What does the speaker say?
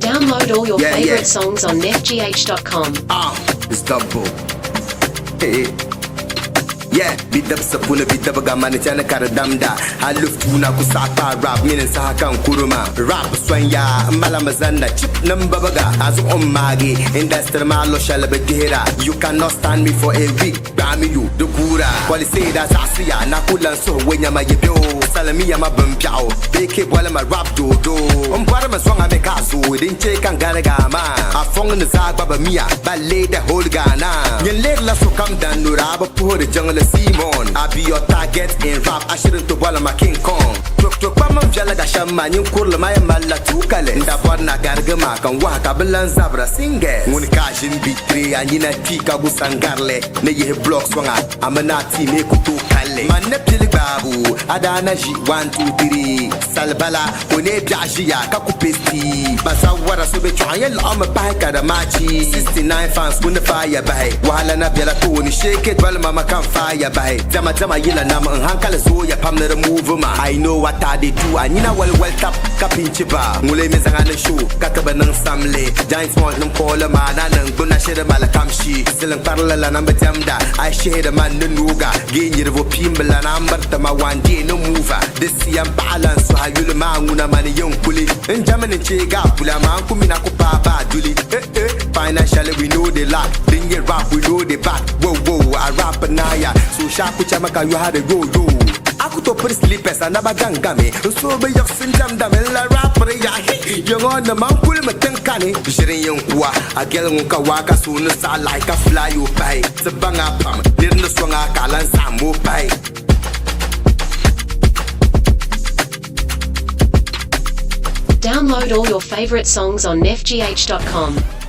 Download all your favorite songs on nefgh.com. It's double. Hey. Yeah, bidda sapuna bidda baga manitana karadamda. Haluftuna kusaka rap minin sahakan kuruma. Rap swanya malamazanda chip number baga azu magi. Industry malo shalabedera. You cannot stand me for a week. Bami you the kura. Wali say that asiya nakulan so wenya ma yebyo. Salami ma bumpiao. Beke wala ma rap do. Umpara ma swanga me kasu. Dinche kangaragama. Afong na zag baba mia. Ballet the whole Ghana. Yen leg la so come down nuraba pour the jungle. Simon, I be your target in rap. I shouldn't to walla my King Kong. Tuk pama mjala da shama nyum kurla maya mala tukale. Nda borna gargama kan waka belan zabra singe. Mun kajin bitri anyina tika busangarle. Ne ye blocks wanga amana team e kutu kale. Man ne pili babu adana ji 1 2 3 salbala one biajia kakupesti. Basa wara sobe chwayel am ba kada machi. 69 fans when the fire by. Wala na bela to ni shake it wala mama kan fire by. Jama yila na man hankala zo ya pam na move ma. I know what I do. Anina well tap kapinchi ba. Mule me zanga na show kakaba nang samle. Giant small num kola mana nang buna shede mala kamshi. Silang parala namba jamda. I shade man nuga. Genyi revo pimbala number tama one day no mover. This yam balance so hayul ma una mani young kuli. In Germany chega pula man kumina ko papa duli. Financially we know the lot. Then you rap we know the back. Whoa I rap naya. So shaku chamaka you had a go. Aku to put sleepers and abaganga me. So be your symptom da la rapper ya. Young on the man pull me tenkani. Shirin yung kwa. A girl won't waka soon as I like a fly you pay. The banga pam. Didn't swung a kalan samu pay. Download all your favorite songs on nefgh.com.